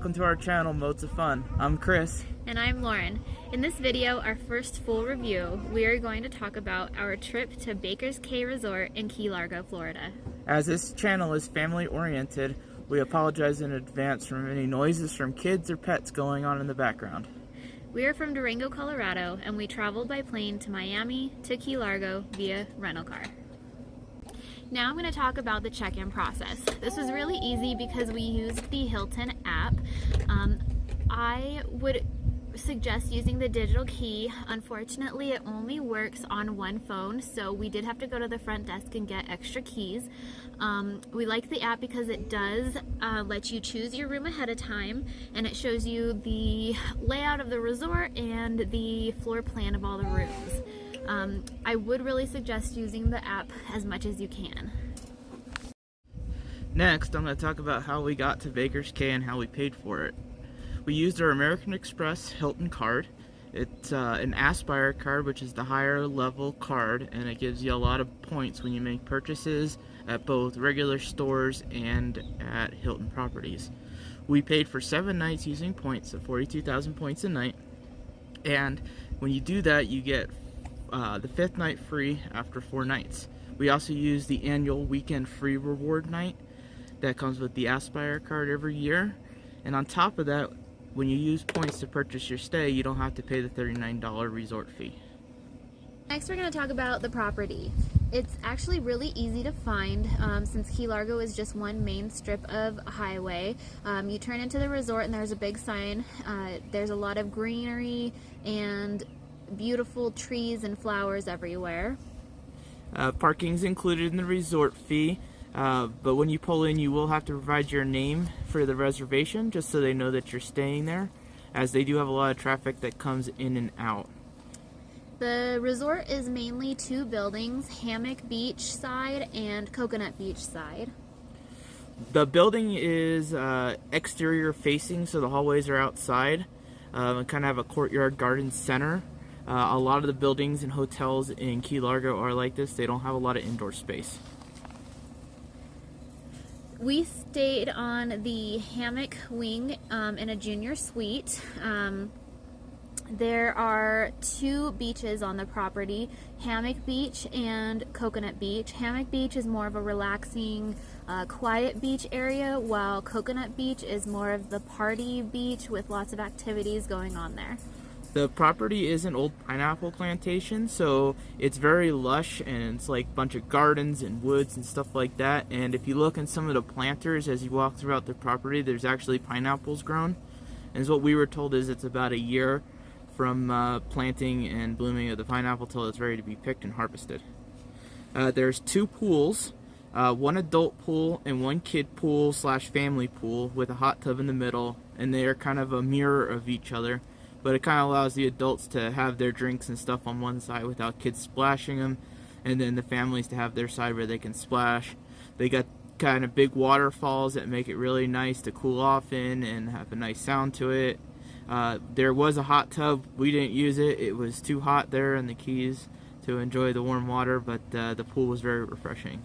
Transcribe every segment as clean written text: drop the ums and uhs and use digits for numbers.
Welcome to our channel, Modes of Fun. I'm Chris. And I'm Lauren. In this video, our first full review, we are going to talk about our trip to Baker's Cay Resort in Key Largo, Florida. As this channel is family oriented, we apologize in advance for any noises from kids or pets going on in the background. We are from Durango, Colorado, and we traveled by plane to Miami to Key Largo via rental car. Now I'm going to talk about the check-in process. This was really easy because we used the Hilton app. I would suggest using the digital key. Unfortunately, it only works on one phone, so we did have to go to the front desk and get extra keys. We like the app because it does let you choose your room ahead of time, and it shows you the layout of the resort and the floor plan of all the rooms. I would really suggest using the app as much as you can. Next, I'm going to talk about how we got to Baker's Cay and how we paid for it. We used our American Express Hilton card. It's an Aspire card, which is the higher level card, and it gives you a lot of points when you make purchases at both regular stores and at Hilton properties. We paid for 7 nights using points, at 42,000 points a night, and when you do that, you get the 5th night free after 4 nights. We also use the annual weekend free reward night that comes with the Aspire card every year, and on top of that, when you use points to purchase your stay, you don't have to pay the $39 resort fee. Next, we're going to talk about the property. It's actually really easy to find since Key Largo is just one main strip of highway. You turn into the resort and there's a big sign. There's a lot of greenery and beautiful trees and flowers everywhere. Parking's included in the resort fee. But when you pull in, you will have to provide your name for the reservation, just so they know that you're staying there, as they do have a lot of traffic that comes in and out. The resort is mainly 2 buildings, Hammock Beach side and Coconut Beach side. The building is exterior facing, so the hallways are outside, and kind of have a courtyard garden center. A lot of the buildings and hotels in Key Largo are like this. They don't have a lot of indoor space. We stayed on the Hammock Wing in a junior suite. There are 2 beaches on the property, Hammock Beach and Coconut Beach. Hammock Beach is more of a relaxing, quiet beach area, while Coconut Beach is more of the party beach with lots of activities going on there. The property is an old pineapple plantation, so it's very lush, and it's like a bunch of gardens and woods and stuff like that. And if you look in some of the planters as you walk throughout the property, there's actually pineapples grown. And what we were told is it's about a year from planting and blooming of the pineapple till it's ready to be picked and harvested. There's 2 pools, 1 adult pool and 1 kid pool / family pool with a hot tub in the middle, and they are kind of a mirror of each other. But it kind of allows the adults to have their drinks and stuff on one side without kids splashing them, and then the families to have their side where they can splash. They got kind of big waterfalls that make it really nice to cool off in and have a nice sound to it. There was a hot tub. We didn't use it. It was too hot there in the Keys to enjoy the warm water, but the pool was very refreshing.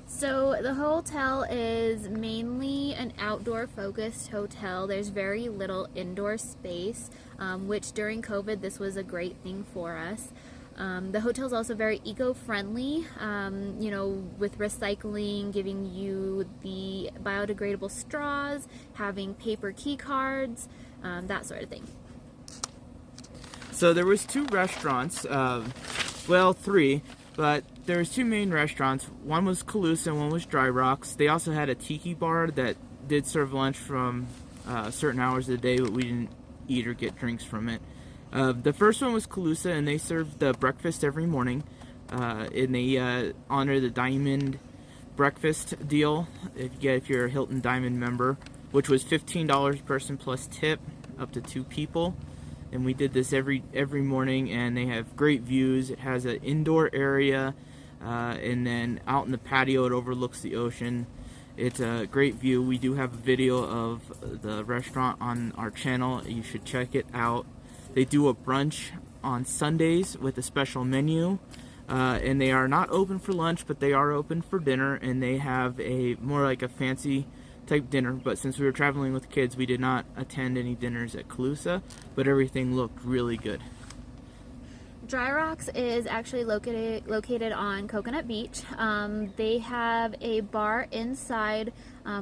So the hotel is mainly an outdoor focused hotel. There's very little indoor space, which during COVID this was a great thing for us. The hotel is also very eco-friendly, with recycling, giving you the biodegradable straws, having paper key cards, that sort of thing. So there was 2 restaurants, 3, but there was 2 main restaurants. One was Calusa and one was Dry Rocks. They also had a tiki bar that did serve lunch from certain hours of the day, but we didn't eat or get drinks from it. The first one was Calusa, and they served the breakfast every morning, and they honor the Diamond breakfast deal if you're a Hilton Diamond member, which was $15 per person plus tip, up to 2 people. And we did this every morning, and they have great views. It has an indoor area, and then out in the patio it overlooks the ocean. It's a great view. We do have a video of the restaurant on our channel. You should check it out. They do a brunch on Sundays with a special menu, and they are not open for lunch, but they are open for dinner, and they have a more like a fancy type dinner. But since we were traveling with kids, we did not attend any dinners at Calusa, but everything looked really good. Dry Rocks is actually located on Coconut Beach. They have a bar inside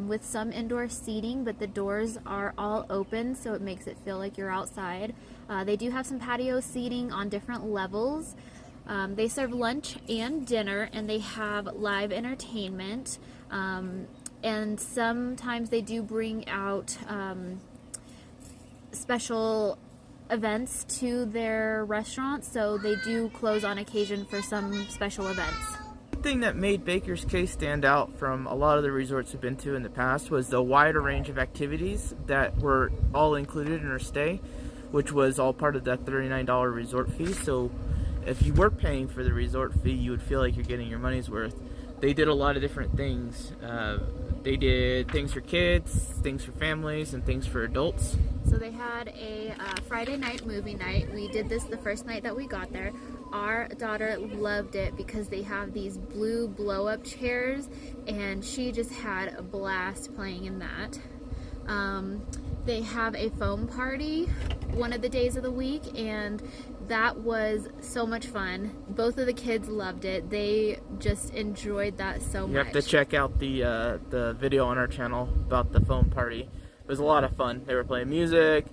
with some indoor seating, but the doors are all open, so it makes it feel like you're outside. They do have some patio seating on different levels. They serve lunch and dinner, and they have live entertainment. And sometimes they do bring out special events to their restaurant, so they do close on occasion for some special events. One thing that made Baker's Cay stand out from a lot of the resorts we've been to in the past was the wider range of activities that were all included in our stay, which was all part of that $39 resort fee. So if you were paying for the resort fee, you would feel like you're getting your money's worth. They did a lot of different things. They did things for kids, things for families, and things for adults. So they had a Friday night movie night. We did this the first night that we got there. Our daughter loved it because they have these blue blow-up chairs, and she just had a blast playing in that. They have a foam party one of the days of the week, and that was so much fun. Both of the kids loved it. They just enjoyed that so much. You have to check out the video on our channel about the foam party. It was a lot of fun. They were playing music.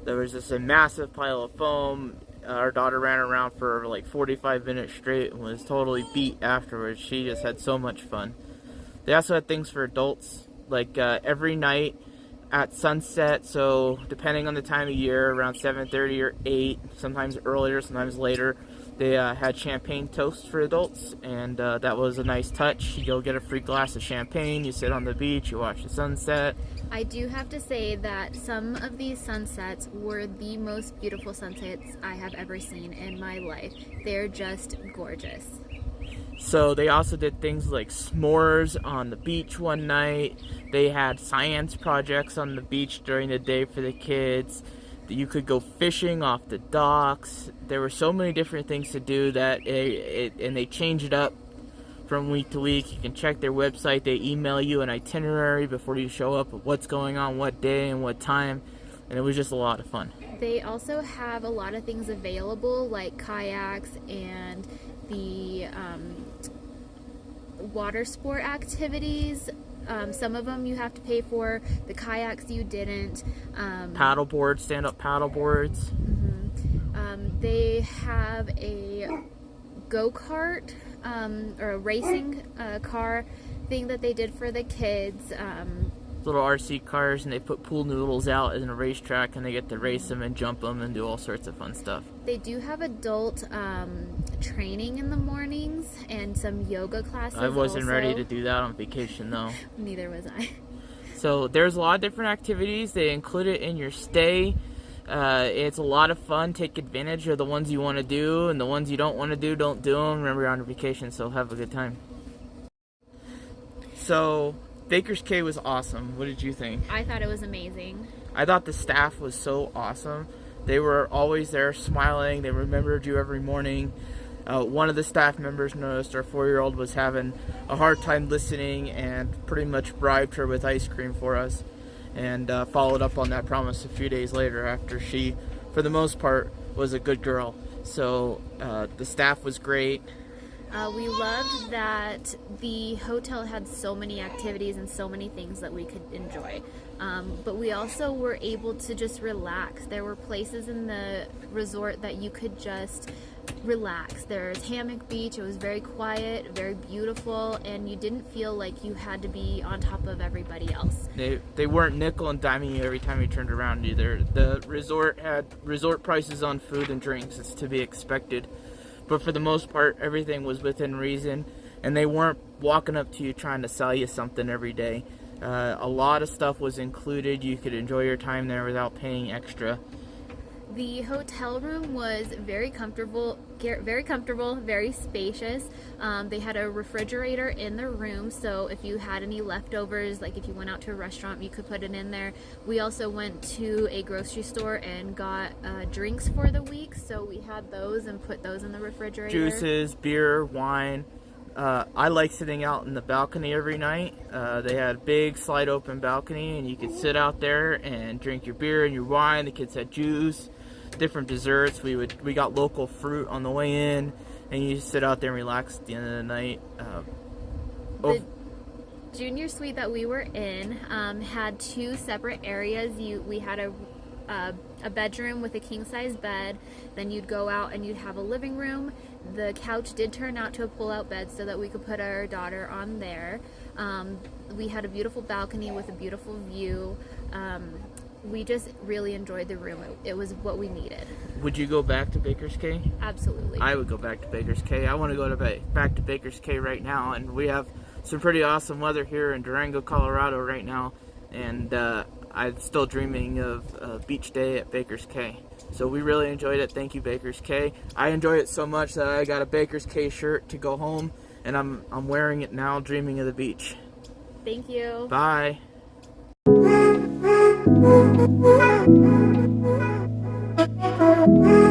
There was just a massive pile of foam. Our daughter ran around for like 45 minutes straight and was totally beat afterwards. She just had so much fun. They also had things for adults, like every night at sunset, so depending on the time of year, around 7:30 or 8, sometimes earlier, sometimes later, they had champagne toast for adults, and that was a nice touch. You go get a free glass of champagne, you sit on the beach, you watch the sunset. I do have to say that some of these sunsets were the most beautiful sunsets I have ever seen in my life. They're just gorgeous. So they also did things like s'mores on the beach one night. They had science projects on the beach during the day for the kids. You could go fishing off the docks. There were so many different things to do that and they change it up from week to week. You can check their website. They email you an itinerary before you show up of what's going on, what day and what time. And it was just a lot of fun. They also have a lot of things available, like kayaks and the water sport activities. Some of them you have to pay for. The kayaks you didn't. Paddle boards, stand-up paddle boards. They have a go-kart or a racing car thing that they did for the kids. Little RC cars, and they put pool noodles out in a racetrack, and they get to race them and jump them and do all sorts of fun stuff. They do have adult training in the mornings and some yoga classes. I wasn't also. ready to do that on vacation though. Neither was I. So there's a lot of different activities. They include it in your stay. It's a lot of fun. Take advantage of the ones you want to do, and the ones you don't want to do, don't do them. Remember, you're on vacation, so have a good time. So Baker's Cay was awesome. What did you think? I thought it was amazing. I thought the staff was so awesome. They were always there smiling. They remembered you every morning. One of the staff members noticed our 4-year-old was having a hard time listening and pretty much bribed her with ice cream for us, and followed up on that promise a few days later after she, for the most part, was a good girl. So the staff was great. We loved that the hotel had so many activities and so many things that we could enjoy. But we also were able to just relax. There were places in the resort that you could just relax. There's Hammock Beach. It was very quiet, very beautiful, and you didn't feel like you had to be on top of everybody else. They weren't nickel and diming you every time you turned around either. The resort had resort prices on food and drinks. It's to be expected. But for the most part, everything was within reason, and they weren't walking up to you trying to sell you something every day. A lot of stuff was included. You could enjoy your time there without paying extra. The hotel room was very comfortable, very spacious. They had a refrigerator in the room, so if you had any leftovers, like if you went out to a restaurant, you could put it in there. We also went to a grocery store and got drinks for the week, so we had those and put those in the refrigerator. Juices, beer, wine, I like sitting out in the balcony every night. They had a big slide open balcony, and you could sit out there and drink your beer and your wine. The kids had juice, different desserts. We got local fruit on the way in, and you just sit out there and relax at the end of the night. The junior suite that we were in had two separate areas. We had a bedroom with a king-size bed. Then you'd go out and you'd have a living room. The couch did turn out to a pull-out bed so that we could put our daughter on there. We had a beautiful balcony with a beautiful view. We just really enjoyed the room. It was what we needed. Would you go back to Baker's Cay? Absolutely. I would go back to Baker's Cay. I want to go back to Baker's Cay right now, and we have some pretty awesome weather here in Durango, Colorado right now, and I'm still dreaming of beach day at Baker's Cay. So we really enjoyed it. Thank you, Baker's Cay. I enjoyed it so much that I got a Baker's Cay shirt to go home, and I'm wearing it now, dreaming of the beach. Thank you. Bye. Thank you.